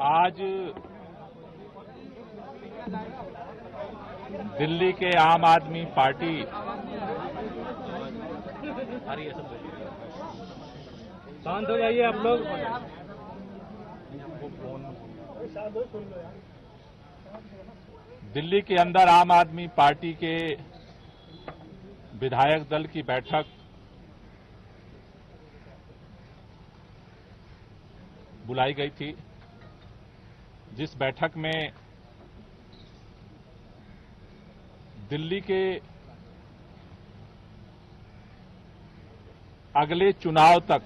आज दिल्ली के आम आदमी पार्टी शांत हो जाइए आप लोग। दिल्ली के अंदर आम आदमी पार्टी के विधायक दल की बैठक बुलाई गई थी, जिस बैठक में दिल्ली के अगले चुनाव तक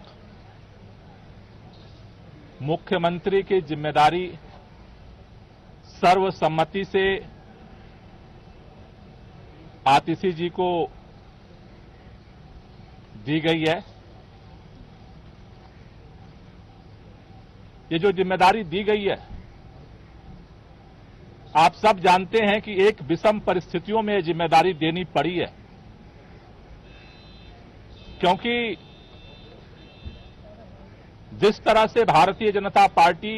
मुख्यमंत्री की जिम्मेदारी सर्वसम्मति से आतिशी जी को दी गई है। ये जो जिम्मेदारी दी गई है, आप सब जानते हैं कि एक विषम परिस्थितियों में जिम्मेदारी देनी पड़ी है, क्योंकि जिस तरह से भारतीय जनता पार्टी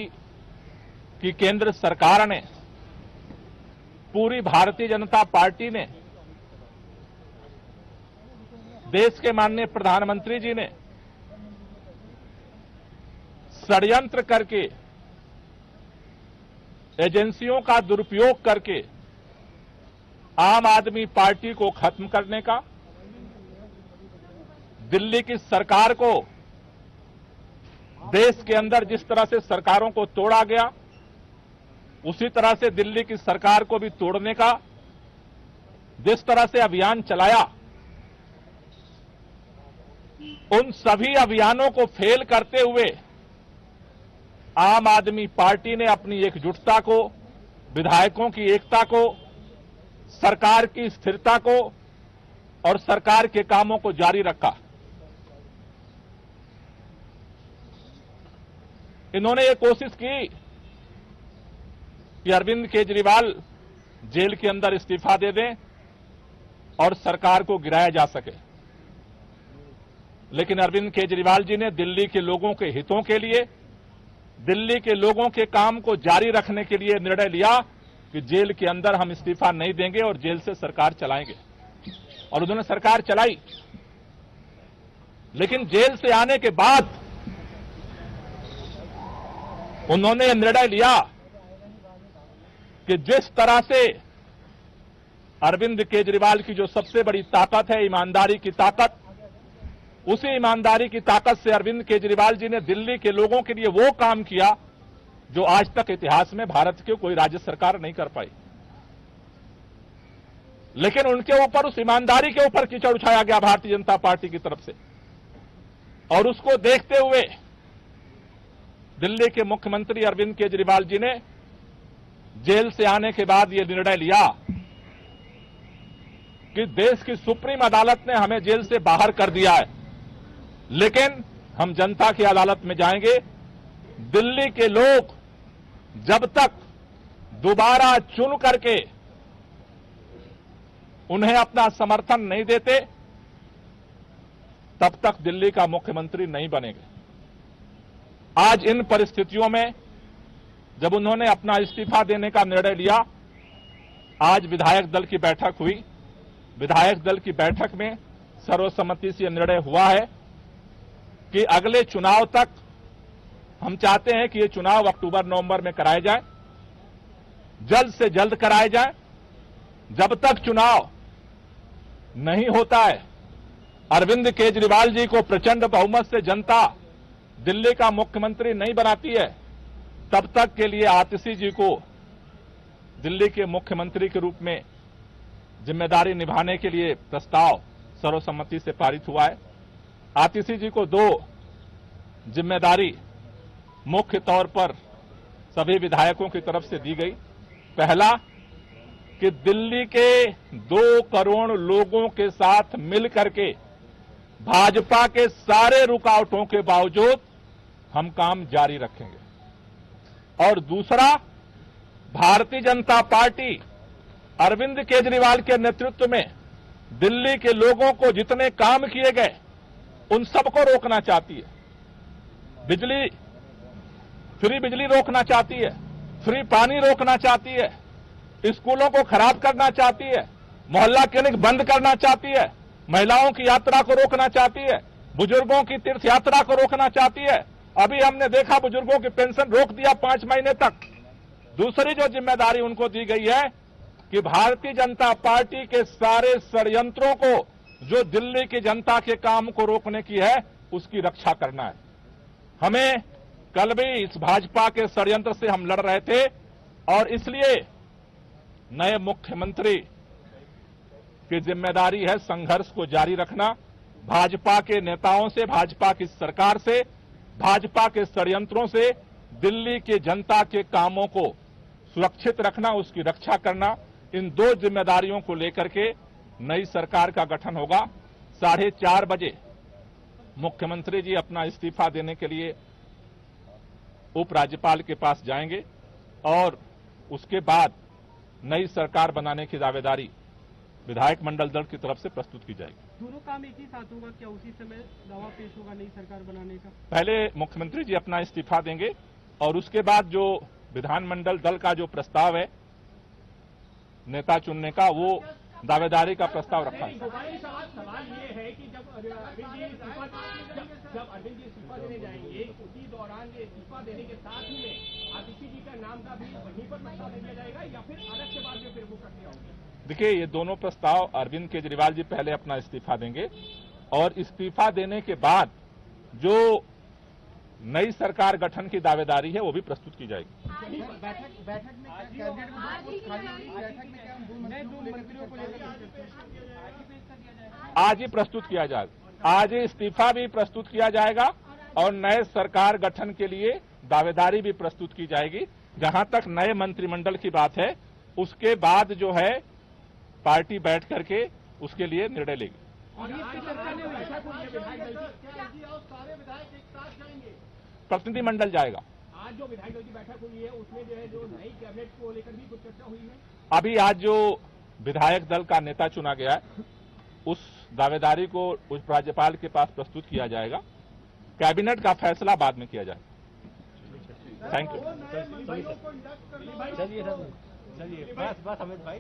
की केंद्र सरकार ने, पूरी भारतीय जनता पार्टी ने, देश के माननीय प्रधानमंत्री जी ने षड्यंत्र करके, एजेंसियों का दुरुपयोग करके आम आदमी पार्टी को खत्म करने का, दिल्ली की सरकार को, देश के अंदर जिस तरह से सरकारों को तोड़ा गया उसी तरह से दिल्ली की सरकार को भी तोड़ने का जिस तरह से अभियान चलाया, उन सभी अभियानों को फेल करते हुए आम आदमी पार्टी ने अपनी एकजुटता को, विधायकों की एकता को, सरकार की स्थिरता को और सरकार के कामों को जारी रखा। इन्होंने ये कोशिश की कि अरविंद केजरीवाल जेल के अंदर इस्तीफा दे दें और सरकार को गिराया जा सके, लेकिन अरविंद केजरीवाल जी ने दिल्ली के लोगों के हितों के लिए, दिल्ली के लोगों के काम को जारी रखने के लिए निर्णय लिया कि जेल के अंदर हम इस्तीफा नहीं देंगे और जेल से सरकार चलाएंगे, और उन्होंने सरकार चलाई। लेकिन जेल से आने के बाद उन्होंने यह निर्णय लिया कि जिस तरह से अरविंद केजरीवाल की जो सबसे बड़ी ताकत है, ईमानदारी की ताकत, उसी ईमानदारी की ताकत से अरविंद केजरीवाल जी ने दिल्ली के लोगों के लिए वो काम किया जो आज तक इतिहास में भारत की कोई राज्य सरकार नहीं कर पाई। लेकिन उनके ऊपर, उस ईमानदारी के ऊपर कीचड़ उछाया गया भारतीय जनता पार्टी की तरफ से, और उसको देखते हुए दिल्ली के मुख्यमंत्री अरविंद केजरीवाल जी ने जेल से आने के बाद यह निर्णय लिया कि देश की सुप्रीम अदालत ने हमें जेल से बाहर कर दिया है, लेकिन हम जनता की अदालत में जाएंगे। दिल्ली के लोग जब तक दोबारा चुन करके उन्हें अपना समर्थन नहीं देते, तब तक दिल्ली का मुख्यमंत्री नहीं बनेंगे। आज इन परिस्थितियों में जब उन्होंने अपना इस्तीफा देने का निर्णय लिया, आज विधायक दल की बैठक हुई। विधायक दल की बैठक में सर्वसम्मति से यह निर्णय हुआ है कि अगले चुनाव तक हम चाहते हैं कि ये चुनाव अक्टूबर-नवंबर में कराए जाए, जल्द से जल्द कराए जाए। जब तक चुनाव नहीं होता है, अरविंद केजरीवाल जी को प्रचंड बहुमत से जनता दिल्ली का मुख्यमंत्री नहीं बनाती है, तब तक के लिए आतिशी जी को दिल्ली के मुख्यमंत्री के रूप में जिम्मेदारी निभाने के लिए प्रस्ताव सर्वसम्मति से पारित हुआ है। आतिशी जी को दो जिम्मेदारी मुख्य तौर पर सभी विधायकों की तरफ से दी गई। पहला, कि दिल्ली के 2 करोड़ लोगों के साथ मिलकर के भाजपा के सारे रुकावटों के बावजूद हम काम जारी रखेंगे, और दूसरा, भारतीय जनता पार्टी अरविंद केजरीवाल के नेतृत्व में दिल्ली के लोगों को जितने काम किए गए उन सबको रोकना चाहती है। बिजली फ्री बिजली रोकना चाहती है, फ्री पानी रोकना चाहती है, स्कूलों को खराब करना चाहती है, मोहल्ला क्लिनिक बंद करना चाहती है, महिलाओं की यात्रा को रोकना चाहती है, बुजुर्गों की तीर्थ यात्रा को रोकना चाहती है। अभी हमने देखा बुजुर्गों की पेंशन रोक दिया 5 महीने तक। दूसरी जो जिम्मेदारी उनको दी गई है कि भारतीय जनता पार्टी के सारे षड्यंत्रों को, जो दिल्ली की जनता के काम को रोकने की है, उसकी रक्षा करना है। हमें कल भी इस भाजपा के षड्यंत्र से हम लड़ रहे थे और इसलिए नए मुख्यमंत्री की जिम्मेदारी है संघर्ष को जारी रखना, भाजपा के नेताओं से, भाजपा की सरकार से, भाजपा के षड्यंत्रों से दिल्ली की जनता के कामों को सुरक्षित रखना, उसकी रक्षा करना। इन 2 जिम्मेदारियों को लेकर के नई सरकार का गठन होगा। 4:30 बजे मुख्यमंत्री जी अपना इस्तीफा देने के लिए उपराज्यपाल के पास जाएंगे और उसके बाद नई सरकार बनाने की दावेदारी विधायक मंडल दल की तरफ से प्रस्तुत की जाएगी। दोनों काम एक ही साथ होगा क्या? उसी समय दावा पेश होगा नई सरकार बनाने का? पहले मुख्यमंत्री जी अपना इस्तीफा देंगे और उसके बाद जो विधानमंडल दल का जो प्रस्ताव है नेता चुनने का, वो दावेदारी का प्रस्ताव रखा है। सवाल ये है कि जब अरविंद जी इस्तीफा देने जाएंगे, उसी दौरान ये इस्तीफा देने के साथ ही में आतिशी जी का नाम का भी वहीं पर प्रस्ताव दिया जाएगा या फिर अलग से बाद में फिर वो प्रक्रिया होगी? देखिए, ये दोनों प्रस्ताव अरविंद केजरीवाल जी पहले अपना इस्तीफा देंगे और इस्तीफा देने के बाद जो नई सरकार गठन की दावेदारी है वो भी प्रस्तुत की जाएगी। बैठक में कैबिनेट में बैठक में क्या मंत्रियों को लेकर आज ही प्रस्तुत किया जाएगा। आज ही इस्तीफा भी प्रस्तुत किया जाएगा और नए सरकार गठन के लिए दावेदारी भी प्रस्तुत की जाएगी। जहां तक नए मंत्रिमंडल की बात है, उसके बाद जो है पार्टी बैठ करके उसके लिए निर्णय लेगी। और इसकी चर्चा नहीं हुई, सारे विधायक एक साथ जाएंगे, प्रतिनिधिमंडल जाएगा। आज जो विधायक दल की बैठक हुई है उसमें जो है जो नई कैबिनेट को लेकर भी कुछ चर्चा हुई है। अभी आज जो विधायक दल का नेता चुना गया है उस दावेदारी को उप राज्यपाल के पास प्रस्तुत किया जाएगा। कैबिनेट का फैसला बाद में किया जाएगा। Thank you. चलिए बस अमित भाई।